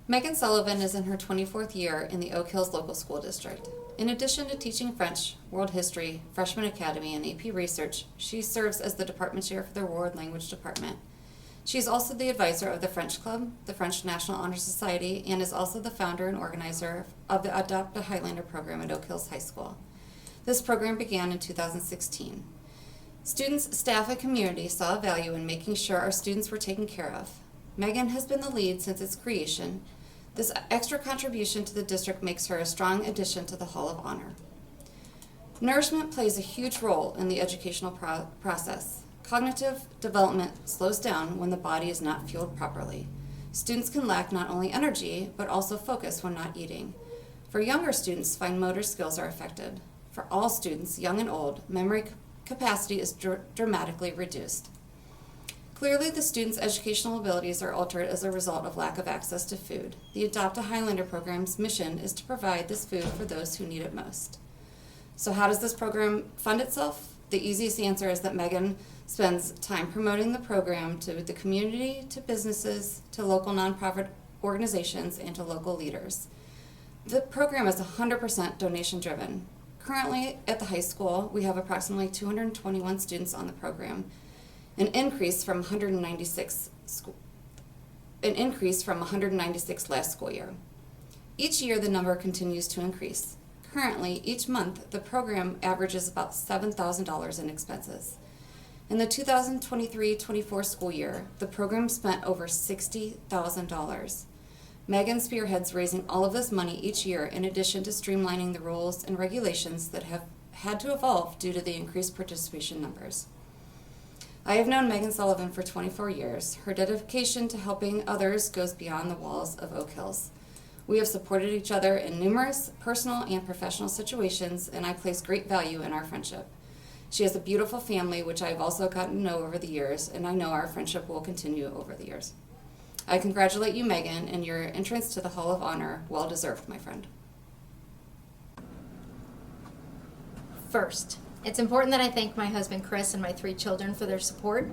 Megan Sullivan is in her 24th year in the Oak Hills Local School District. In addition to teaching French, World History, Freshman Academy, and AP Research, she serves as the department chair for the World Language Department. She is also the advisor of the French Club, the French National Honor Society, and is also the founder and organizer of the Adopt a Highlander program at Oak Hills High School. This program began in 2016. Students, staff, and community saw value in making sure our students were taken care of. Megan has been the lead since its creation. This extra contribution to the district makes her a strong addition to the Hall of Honor. Nourishment plays a huge role in the educational process. Cognitive development slows down when the body is not fueled properly. Students can lack not only energy, but also focus when not eating. For younger students, fine motor skills are affected. For all students, young and old, memory capacity is dramatically reduced. Clearly, the students' educational abilities are altered as a result of lack of access to food. The Adopt a Highlander program's mission is to provide this food for those who need it most. So how does this program fund itself? The easiest answer is that Megan spends time promoting the program to the community, to businesses, to local nonprofit organizations, and to local leaders. The program is 100% donation driven. Currently at the high school, we have approximately 221 students on the program, an increase from 196 last school year. Each year, the number continues to increase. Currently, each month, the program averages about $7,000 in expenses. In the 2023-24 school year, the program spent over $60,000. Megan spearheads raising all of this money each year in addition to streamlining the rules and regulations that have had to evolve due to the increased participation numbers. I have known Megan Sullivan for 24 years. Her dedication to helping others goes beyond the walls of Oak Hills. We have supported each other in numerous personal and professional situations, and I place great value in our friendship. She has a beautiful family, which I have also gotten to know over the years, and I know our friendship will continue over the years. I congratulate you, Megan, and your entrance to the Hall of Honor. Well deserved, my friend. First, it's important that I thank my husband Chris and my 3 children for their support.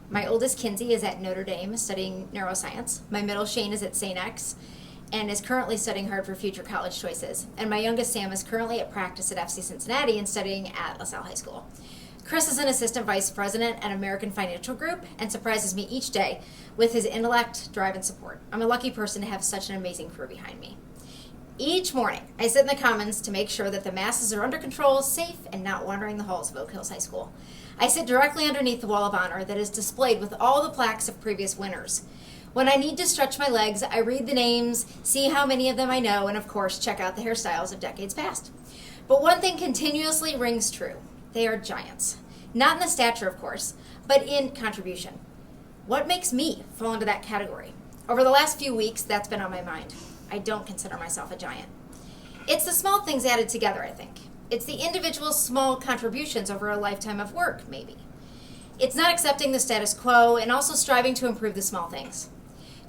My oldest Kinsey is at Notre Dame studying neuroscience. My middle Shane is at St. X and is currently studying hard for future college choices. And my youngest Sam is currently at practice at FC Cincinnati and studying at LaSalle High School. Chris is an assistant vice president at American Financial Group and surprises me each day with his intellect, drive, and support. I'm a lucky person to have such an amazing crew behind me. Each morning, I sit in the Commons to make sure that the masses are under control, safe, and not wandering the halls of Oak Hills High School. I sit directly underneath the Wall of Honor that is displayed with all the plaques of previous winners. When I need to stretch my legs, I read the names, see how many of them I know, and of course, check out the hairstyles of decades past. But one thing continuously rings true. They are giants. Not in the stature, of course, but in contribution. What makes me fall into that category? Over the last few weeks, that's been on my mind. I don't consider myself a giant. It's the small things added together, I think. It's the individual small contributions over a lifetime of work, maybe. It's not accepting the status quo and also striving to improve the small things.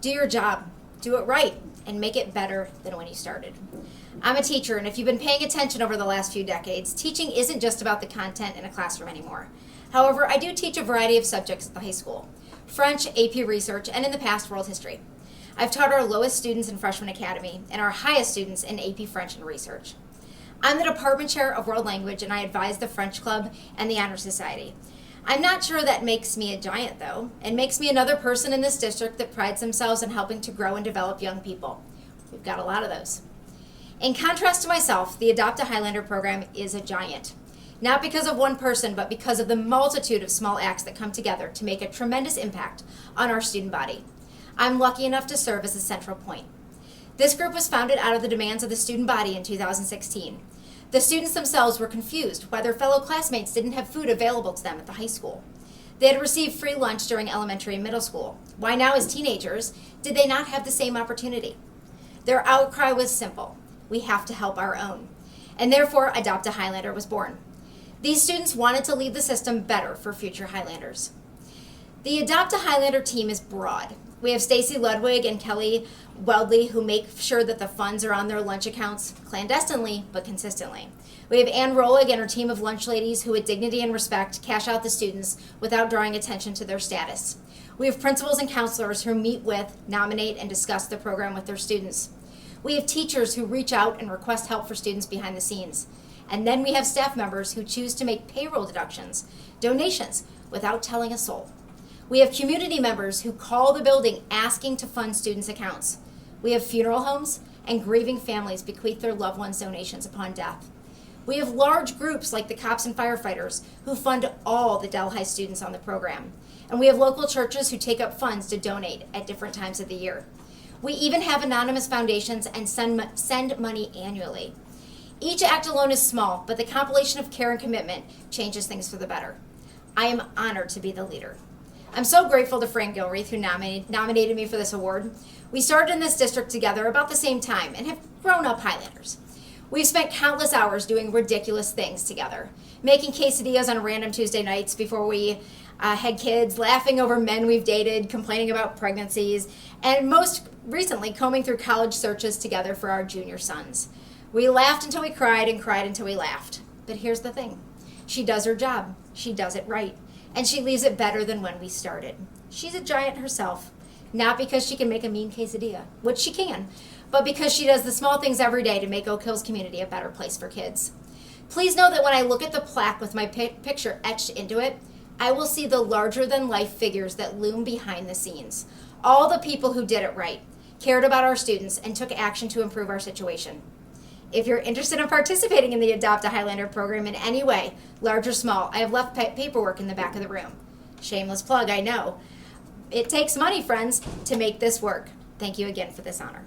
Do your job, do it right, and make it better than when you started. I'm a teacher, and if you've been paying attention over the last few decades, teaching isn't just about the content in a classroom anymore. However, I do teach a variety of subjects at the high school: French, AP Research, and in the past, World History. I've taught our lowest students in Freshman Academy and our highest students in AP French and Research. I'm the department chair of World Language, and I advise the French Club and the Honor Society. I'm not sure that makes me a giant, though. It makes me another person in this district that prides themselves in helping to grow and develop young people. We've got a lot of those. In contrast to myself, the Adopt a Highlander program is a giant. Not because of one person, but because of the multitude of small acts that come together to make a tremendous impact on our student body. I'm lucky enough to serve as a central point. This group was founded out of the demands of the student body in 2016. The students themselves were confused why their fellow classmates didn't have food available to them at the high school. They had received free lunch during elementary and middle school. Why now, as teenagers, did they not have the same opportunity? Their outcry was simple: we have to help our own. And therefore, Adopt a Highlander was born. These students wanted to leave the system better for future Highlanders. The Adopt a Highlander team is broad. We have Stacy Ludwig and Kelly Weldley, who make sure that the funds are on their lunch accounts clandestinely but consistently. We have Ann Rolig and her team of lunch ladies who, with dignity and respect, cash out the students without drawing attention to their status. We have principals and counselors who meet with, nominate, and discuss the program with their students. We have teachers who reach out and request help for students behind the scenes. And then we have staff members who choose to make payroll deductions, donations, without telling a soul. We have community members who call the building asking to fund students' accounts. We have funeral homes and grieving families bequeath their loved ones' donations upon death. We have large groups like the cops and firefighters who fund all the Delhi students on the program. And we have local churches who take up funds to donate at different times of the year. We even have anonymous foundations and send money annually. Each act alone is small, but the compilation of care and commitment changes things for the better. I am honored to be the leader. I'm so grateful to Frank Gilreath, who nominated me for this award. We started in this district together about the same time and have grown up Highlanders. We've spent countless hours doing ridiculous things together, making quesadillas on random Tuesday nights before we had kids, laughing over men we've dated, complaining about pregnancies, and most recently combing through college searches together for our junior sons. We laughed until we cried and cried until we laughed. But here's the thing. She does her job. She does it right. And she leaves it better than when we started. She's a giant herself, not because she can make a mean quesadilla, which she can, but because she does the small things every day to make Oak Hills community a better place for kids. Please know that when I look at the plaque with my picture etched into it, I will see the larger-than-life figures that loom behind the scenes. All the people who did it right, cared about our students, and took action to improve our situation. If you're interested in participating in the Adopt a Highlander program in any way, large or small, I have left paperwork in the back of the room. Shameless plug, I know. It takes money, friends, to make this work. Thank you again for this honor.